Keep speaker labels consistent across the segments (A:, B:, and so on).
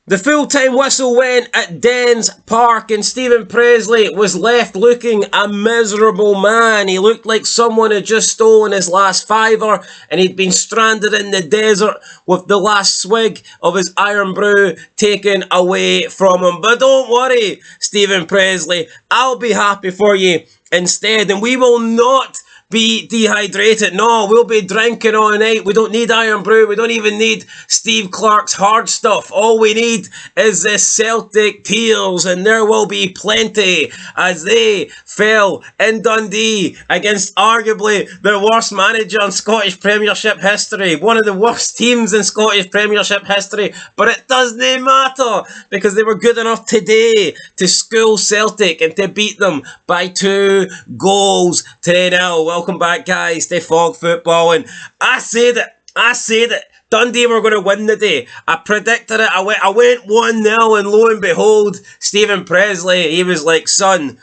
A: The full-time whistle went at Dens Park and Stephen Pressley was left looking a miserable man. He looked like someone had just stolen his last fiver and he'd been stranded in the desert with the last swig of his iron brew taken away from him. But don't worry, Stephen Pressley, I'll be happy for you instead, and we will not be dehydrated. No, we'll be drinking all night. We don't need iron brew. We don't even need Steve Clarke's hard stuff. All we need is the Celtic tears, and there will be plenty as they fell in Dundee against arguably the worst manager in Scottish Premiership history, one of the worst teams in Scottish Premiership history, but it doesn't matter because they were good enough today to school Celtic and to beat them by 2 goals to 0. Welcome back, guys, to Fog Football, and I said it. Dundee were going to win the day. I predicted it. I went 1-0, and lo and behold, Stephen Pressley, he was like, son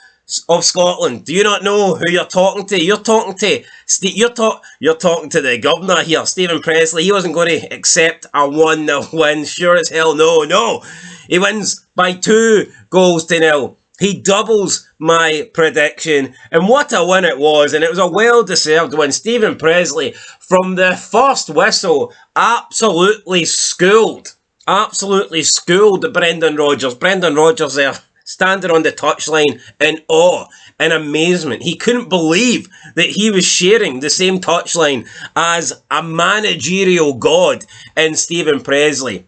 A: of Scotland, do you not know who you're talking to? You're talking to the governor here, Stephen Pressley. He wasn't going to accept a 1-0 win. Sure as hell, no. He wins by 2 goals to 0. He doubles my prediction, and what a win it was, and it was a well-deserved win. Stephen Pressley, from the first whistle, absolutely schooled Brendan Rodgers. Brendan Rodgers there, standing on the touchline in awe and amazement. He couldn't believe that he was sharing the same touchline as a managerial god in Stephen Pressley.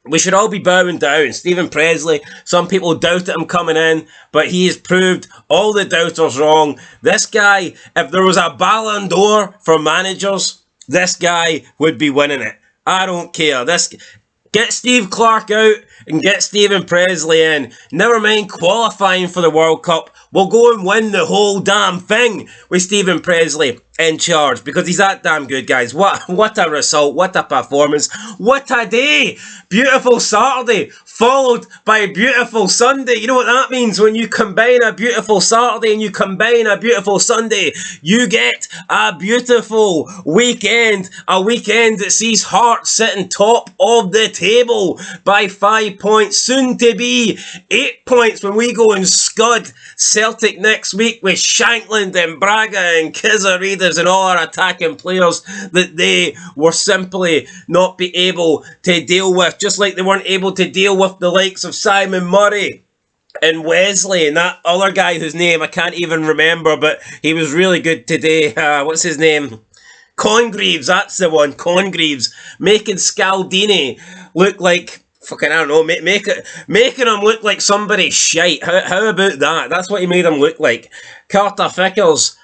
A: We should all be bowing down. Stephen Pressley, some people doubted him coming in, but he has proved all the doubters wrong. This guy, if there was a Ballon d'Or for managers, this guy would be winning it. I don't care. Get Steve Clarke out and get Stephen Pressley in. Never mind qualifying for the World Cup. We'll go and win the whole damn thing with Stephen Pressley in charge because he's that damn good, guys. What a result. What a performance. What a day. Beautiful Saturday followed by a beautiful Sunday. You know what that means? When you combine a beautiful Saturday and you combine a beautiful Sunday, you get a beautiful weekend. A weekend that sees Hearts sitting top of the table by 5 points. Soon to be 8 points when we go and scud Celtic next week with Shankland and Braga and Kizzareeders and all our attacking players that they were simply not be able to deal with. Just like they weren't able to deal with the likes of Simon Murray and Wesley and that other guy whose name I can't even remember, but he was really good today. What's his name? Congreaves, that's the one. Congreaves, making Scaldini look like fucking, I don't know, making him look like somebody shite. How about that? That's what he made him look like. Carter Vickers,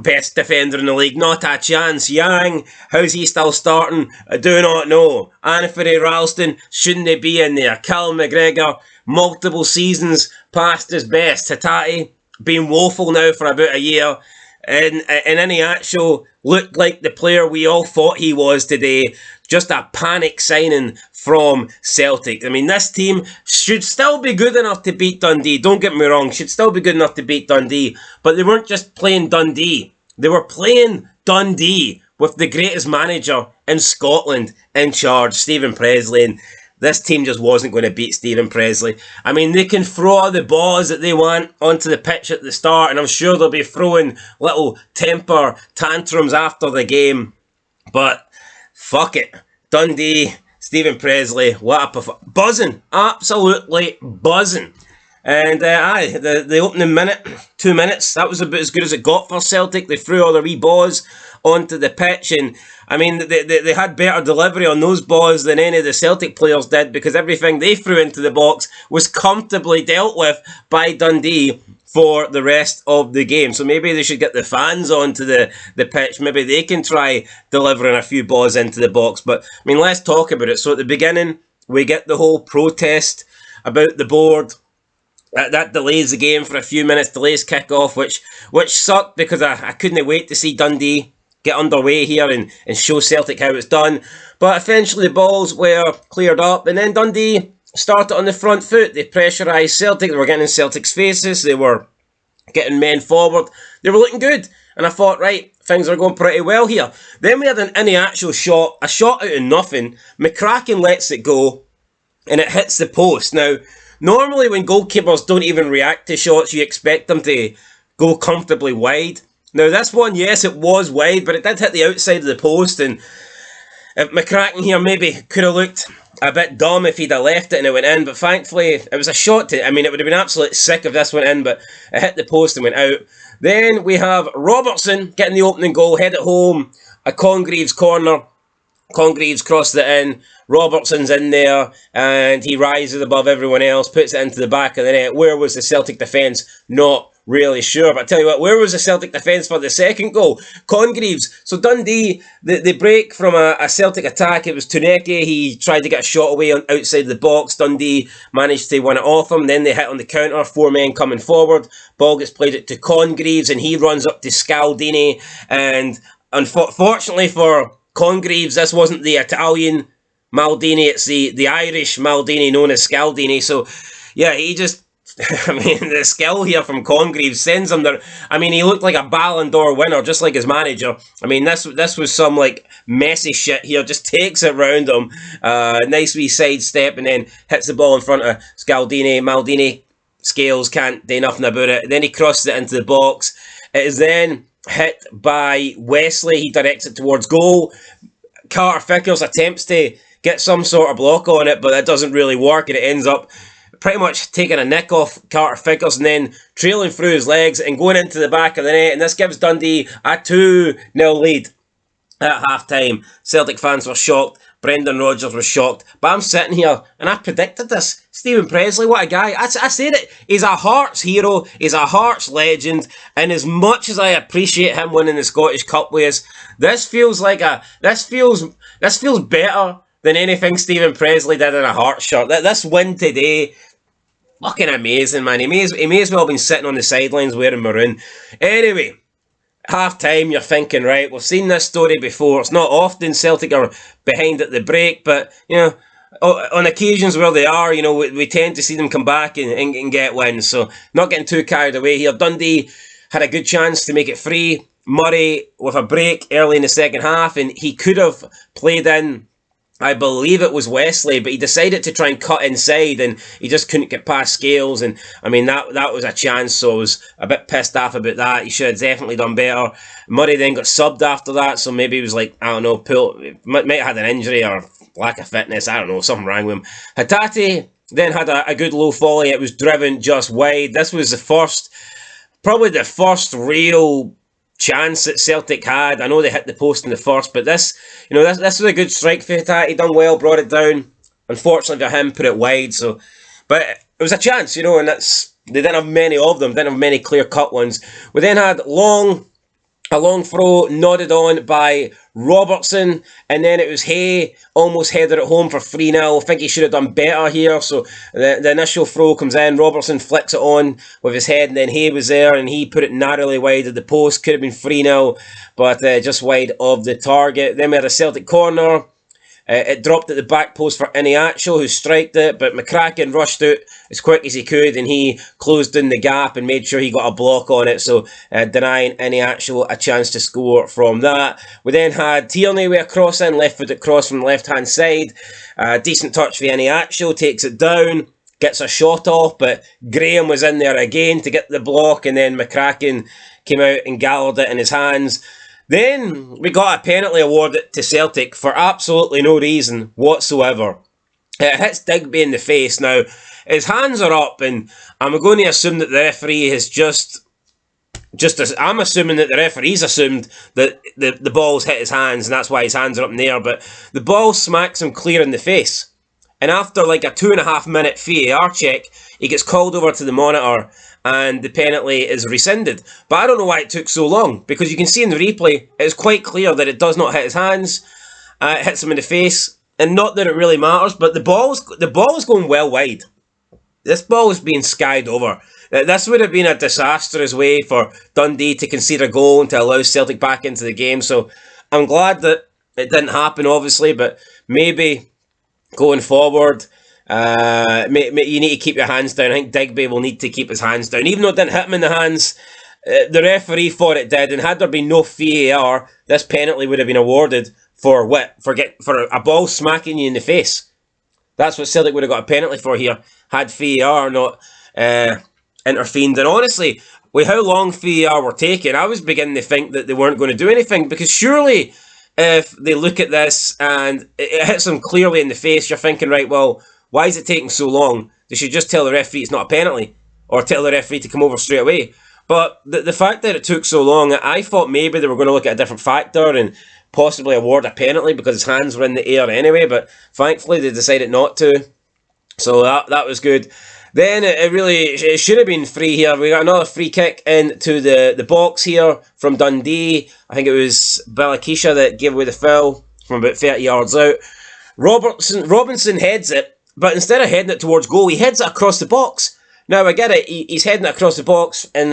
A: best defender in the league, not a chance. Yang, how's he still starting? I do not know. Anthony Ralston, shouldn't he be in there? Callum McGregor, multiple seasons past his best. Hatate, been woeful now for about a year. And any actual looked like the player we all thought he was today. Just a panic signing from Celtic. I mean, this team should still be good enough to beat Dundee. Don't get me wrong, should still be good enough to beat Dundee. But they weren't just playing Dundee. They were playing Dundee with the greatest manager in Scotland in charge, Stephen Pressley. And this team just wasn't going to beat Stephen Pressley. I mean, they can throw all the balls that they want onto the pitch at the start, and I'm sure they'll be throwing little temper tantrums after the game. But fuck it. Dundee, Stephen Pressley, what a buzzing. Absolutely buzzing. And the opening minute, 2 minutes, that was about as good as it got for Celtic. They threw all the wee balls onto the pitch, and I mean, they had better delivery on those balls than any of the Celtic players did, because everything they threw into the box was comfortably dealt with by Dundee for the rest of the game. So maybe they should get the fans onto the pitch. Maybe they can try delivering a few balls into the box. But, I mean, let's talk about it. So at the beginning, we get the whole protest about the board. That delays the game for a few minutes, delays kick-off, which sucked because I couldn't wait to see Dundee get underway here and show Celtic how it's done. But eventually the balls were cleared up, and then Dundee started on the front foot. They pressurised Celtic, they were getting in Celtic's faces, they were getting men forward, they were looking good. And I thought, right, things are going pretty well here. Then we had an actual shot, a shot out of nothing. McCracken lets it go. and it hits the post. Now, normally when goalkeepers don't even react to shots, you expect them to go comfortably wide. Now, this one, yes, it was wide, but it did hit the outside of the post, and McCracken here maybe could have looked a bit dumb if he'd have left it and it went in, but thankfully it was a shot to, I mean, it would have been absolutely sick if this went in, but it hit the post and went out. Then we have Robertson getting the opening goal, head at home, a Congreve's corner. Congreve's crossed it in, Robertson's in there, and he rises above everyone else, puts it into the back of the net. Where was the Celtic defence? Not really sure, but I tell you what, where was the Celtic defence for the second goal? Congreve's. So Dundee, they break from a Celtic attack. It was Tuneke. He tried to get a shot away on outside the box. Dundee managed to win it off him. Then they hit on the counter. 4 men coming forward. Ball gets played it to Congreve's, and he runs up to Scaldini. And unfortunately for Congreve's, this wasn't the Italian Maldini, it's the Irish Maldini known as Scaldini. So, yeah, he just, I mean, the skill here from Congreve sends him there. I mean, he looked like a Ballon d'Or winner, just like his manager. I mean, this was some, like, messy shit here. Just takes it round him. Nice wee sidestep, and then hits the ball in front of Scaldini. Maldini scales, can't do nothing about it. And then he crosses it into the box. It is then hit by Wesley. He directs it towards goal. Carter Vickers attempts to get some sort of block on it, but that doesn't really work, and it ends up pretty much taking a nick off Carter Vickers and then trailing through his legs and going into the back of the net, and this gives Dundee a 2-0 lead at half-time. Celtic fans were shocked. Brendan Rodgers was shocked. But I'm sitting here, and I predicted this. Stephen Pressley, what a guy. I said it. He's a Hearts hero. He's a Hearts legend. And as much as I appreciate him winning the Scottish Cup with us, this feels better than anything Stephen Pressley did in a Hearts shirt. This win today, fucking amazing, man. He may as well have been sitting on the sidelines wearing maroon. Anyway, half-time, you're thinking, right, we've seen this story before. It's not often Celtic are behind at the break, but, you know, on occasions where they are, you know, we tend to see them come back and get wins. So, not getting too carried away here. Dundee had a good chance to make it 3. Murray with a break early in the second half, and he could have played in, I believe it was Wesley, but he decided to try and cut inside, and he just couldn't get past Scales, and I mean, that was a chance, so I was a bit pissed off about that. He should have definitely done better. Murray then got subbed after that, so maybe he was like, I don't know, might have had an injury or lack of fitness, I don't know, something wrong with him. Hatate then had a good low volley. It was driven just wide. This was probably the first real chance that Celtic had. I know they hit the post in the first, but this was a good strike for Hatate. He done well, brought it down. Unfortunately for him, put it wide. So, but it was a chance, you know, and they didn't have many of them. Didn't have many clear-cut ones. We then had a long throw nodded on by Robertson, and then it was Hay almost headed it home for 3-0. I think he should have done better here. So the initial throw comes in, Robertson flicks it on with his head, and then Hay was there and he put it narrowly wide of the post. Could have been 3-0, but just wide of the target. Then we had a Celtic corner. It dropped at the back post for Iniacho, who striked it, but McCracken rushed out as quick as he could, and he closed in the gap and made sure he got a block on it, so denying Iniacho a chance to score from that. We then had Tierney with a cross in, left-footed cross from the left-hand side. Decent touch for Iniacho, takes it down, gets a shot off, but Graham was in there again to get the block, and then McCracken came out and galled it in his hands. Then we got a penalty awarded to Celtic for absolutely no reason whatsoever. It hits Digby in the face. Now, his hands are up, and I'm going to assume that the referee has I'm assuming that the referee's assumed that the ball's hit his hands, and that's why his hands are up in the air, but the ball smacks him clear in the face. And after like a 2.5 minute VAR check, he gets called over to the monitor, and the penalty is rescinded. But I don't know why it took so long, because you can see in the replay, it's quite clear that it does not hit his hands. It hits him in the face, and not that it really matters, but the ball is going well wide. This ball is being skied over. This would have been a disastrous way for Dundee to concede a goal and to allow Celtic back into the game. So I'm glad that it didn't happen, obviously, but maybe going forward, you need to keep your hands down. I think Digby will need to keep his hands down. Even though it didn't hit him in the hands, the referee thought it did, and had there been no VAR, this penalty would have been awarded for a ball smacking you in the face. That's what Celtic would have got a penalty for here, had VAR not intervened. And honestly, with how long VAR were taking, I was beginning to think that they weren't going to do anything, because surely if they look at this and it hits them clearly in the face, you're thinking, right, well, why is it taking so long? They should just tell the referee it's not a penalty, or tell the referee to come over straight away. But the fact that it took so long, I thought maybe they were going to look at a different factor and possibly award a penalty because his hands were in the air anyway, but thankfully they decided not to. So that was good. Then it should have been free here. We got another free kick into the box here from Dundee. I think it was Balakisha that gave away the foul from about 30 yards out. Robinson heads it, but instead of heading it towards goal, he heads it across the box. Now, I get it, he's heading it across the box and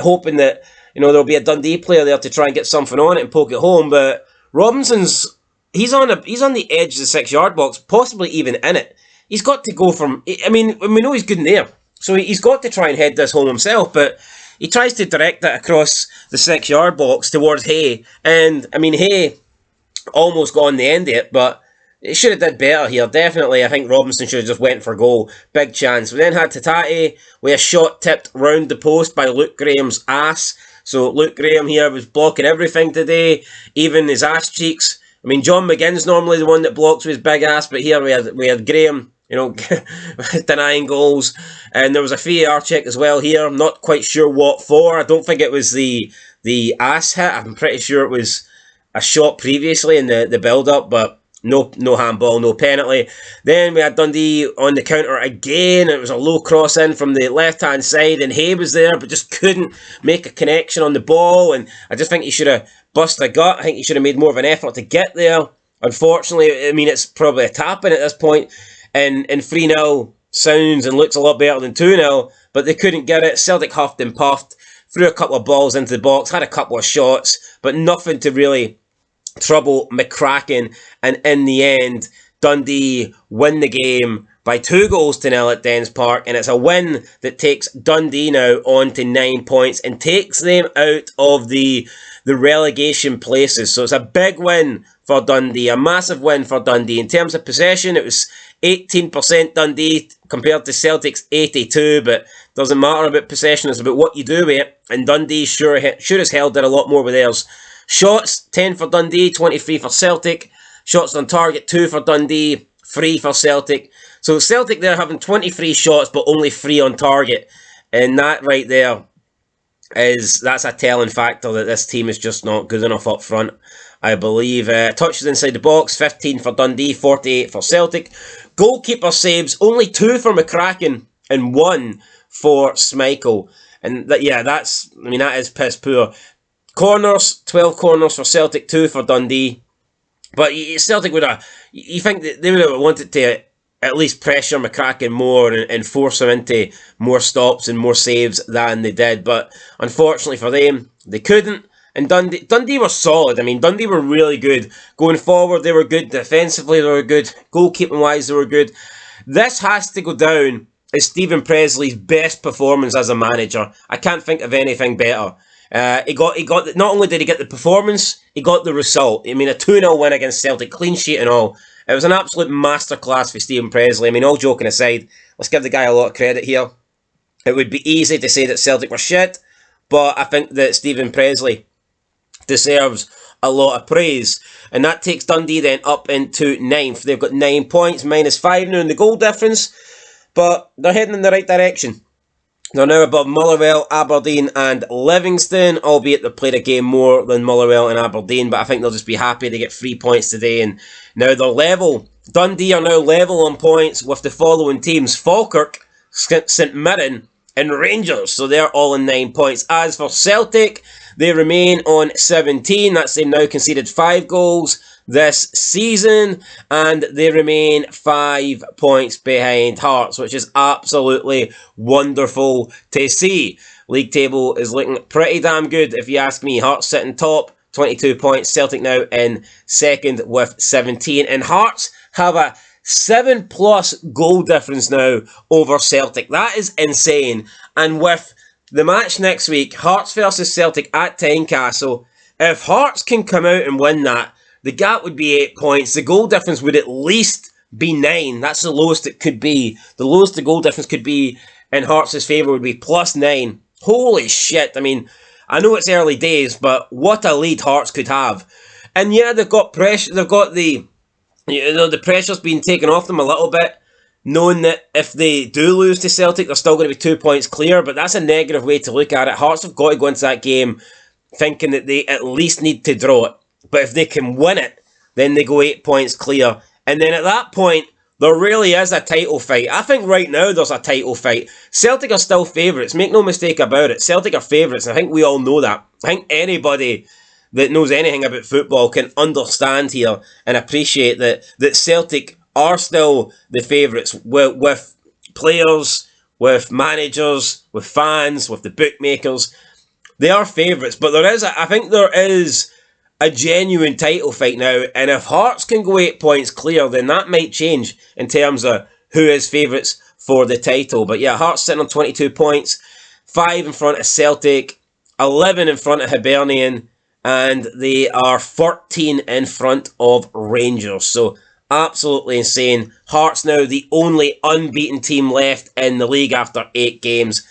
A: hoping that, there'll be a Dundee player there to try and get something on it and poke it home, but Robinson's, he's on the edge of the 6-yard box, possibly even in it. He's got to go from, we know he's good in there, so he's got to try and head this home himself, but he tries to direct it across the 6-yard box towards Hay, and, Hay almost got on the end of it, but it should have did better here. Definitely, I think Robinson should have just went for goal. Big chance. We then had Tatate with a shot tipped round the post by Luke Graham's ass. So Luke Graham here was blocking everything today, even his ass cheeks. John McGinn's normally the one that blocks with his big ass, but here we had Graham, denying goals. And there was a VAR check as well here. I'm not quite sure what for. I don't think it was the ass hit. I'm pretty sure it was a shot previously in the build-up, but no handball, no penalty. Then we had Dundee on the counter again. It was a low cross in from the left-hand side, and Hay was there, but just couldn't make a connection on the ball. And I just think he should have busted a gut. I think he should have made more of an effort to get there. Unfortunately, it's probably a tap-in at this point. And 3-0 sounds and looks a lot better than 2-0, but they couldn't get it. Celtic huffed and puffed, threw a couple of balls into the box, had a couple of shots, but nothing to really trouble McCracken, and in the end, Dundee win the game by 2-0 at Dens Park, and it's a win that takes Dundee now on to 9 points and takes them out of the relegation places. So it's a big win for Dundee, a massive win for Dundee. In terms of possession, it was 18% Dundee compared to Celtic's 82%, but doesn't matter about possession, it's about what you do with it, and Dundee sure as hell did a lot more with theirs. Shots, 10 for Dundee, 23 for Celtic. Shots on target, 2 for Dundee, 3 for Celtic. So Celtic there having 23 shots, but only 3 on target. And that right there that's a telling factor that this team is just not good enough up front, I believe. Touches inside the box, 15 for Dundee, 48 for Celtic. Goalkeeper saves, only 2 for McCracken and 1 for Schmeichel. And that is piss poor. Corners, 12 corners for Celtic, 2 for Dundee. But Celtic you think that they would have wanted to at least pressure McCracken more and force him into more stops and more saves than they did. But unfortunately for them, they couldn't. And Dundee were solid. Dundee were really good. Going forward, they were good. Defensively, they were good. Goalkeeping-wise, they were good. This has to go down as Stephen Pressley's best performance as a manager. I can't think of anything better. He got. Not only did he get the performance, he got the result. A 2-0 win against Celtic, clean sheet and all. It was an absolute masterclass for Stephen Pressley. All joking aside, let's give the guy a lot of credit here. It would be easy to say that Celtic were shit, but I think that Stephen Pressley deserves a lot of praise. And that takes Dundee then up into 9th. They've got 9 points, -5 now in the goal difference, but they're heading in the right direction. They're now above Motherwell, Aberdeen and Livingston, albeit they've played a game more than Motherwell and Aberdeen, but I think they'll just be happy to get 3 points today, and now they're level. Dundee are now level on points with the following teams: Falkirk, St Mirren and Rangers, so they're all in 9 points. As for Celtic, they remain on 17, that's they've now conceded 5 goals this season, and they remain 5 points behind Hearts, which is absolutely wonderful to see. League table is looking pretty damn good if you ask me. Hearts sitting top, 22 points. Celtic now in second with 17, and Hearts have a 7+ goal difference now over Celtic. That is insane. And with the match next week, Hearts versus Celtic at Tynecastle, if Hearts can come out and win that, the gap would be 8 points. The goal difference would at least be 9. That's the lowest it could be. The lowest the goal difference could be in Hearts' favour would be +9. Holy shit. I mean, I know it's early days, but what a lead Hearts could have. And yeah, they've got pressure. They've got the pressure's been taken off them a little bit, knowing that if they do lose to Celtic, they're still going to be 2 points clear, but that's a negative way to look at it. Hearts have got to go into that game thinking that they at least need to draw it. But if they can win it, then they go 8 points clear. And then at that point, there really is a title fight. I think right now there's a title fight. Celtic are still favourites. Make no mistake about it. Celtic are favourites, and I think we all know that. I think anybody that knows anything about football can understand here and appreciate that Celtic are still the favourites with players, with managers, with fans, with the bookmakers. They are favourites, but I think there is a genuine title fight now, and if Hearts can go 8 points clear, then that might change in terms of who is favourites for the title. But yeah, Hearts sitting on 22 points, 5 in front of Celtic, 11 in front of Hibernian, and they are 14 in front of Rangers. So absolutely insane. Hearts now the only unbeaten team left in the league after 8 games.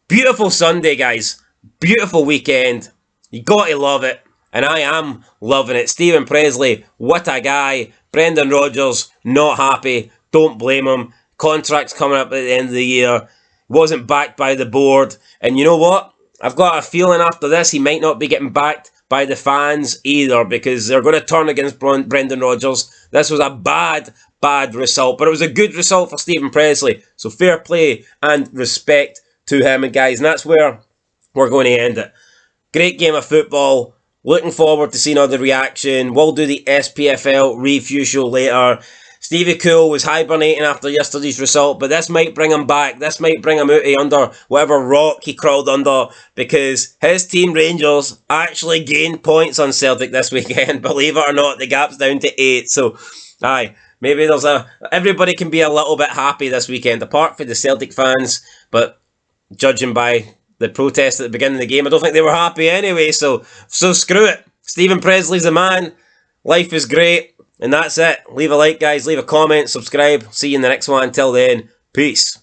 A: Beautiful Sunday, guys. Beautiful weekend. You got to love it. And I am loving it. Stephen Pressley, what a guy. Brendan Rodgers, not happy. Don't blame him. Contract's coming up at the end of the year. Wasn't backed by the board. And you know what? I've got a feeling after this he might not be getting backed by the fans either, because they're going to turn against Brendan Rodgers. This was a bad result, but it was a good result for Stephen Pressley. So fair play and respect to him. And guys, and that's where we're going to end it. Great game of football. Looking forward to seeing all the reaction. We'll do the SPFL review show later. Stevie Cool was hibernating after yesterday's result, but this might bring him back. This might bring him out of under whatever rock he crawled under, because his team Rangers actually gained points on Celtic this weekend. Believe it or not, the gap's down to 8. So, maybe everybody can be a little bit happy this weekend, apart from the Celtic fans. But judging by the protest at the beginning of the game, I don't think they were happy anyway. So screw it. Stephen Presley's the man. Life is great. And that's it. Leave a like, guys. Leave a comment. Subscribe. See you in the next one. Until then, peace.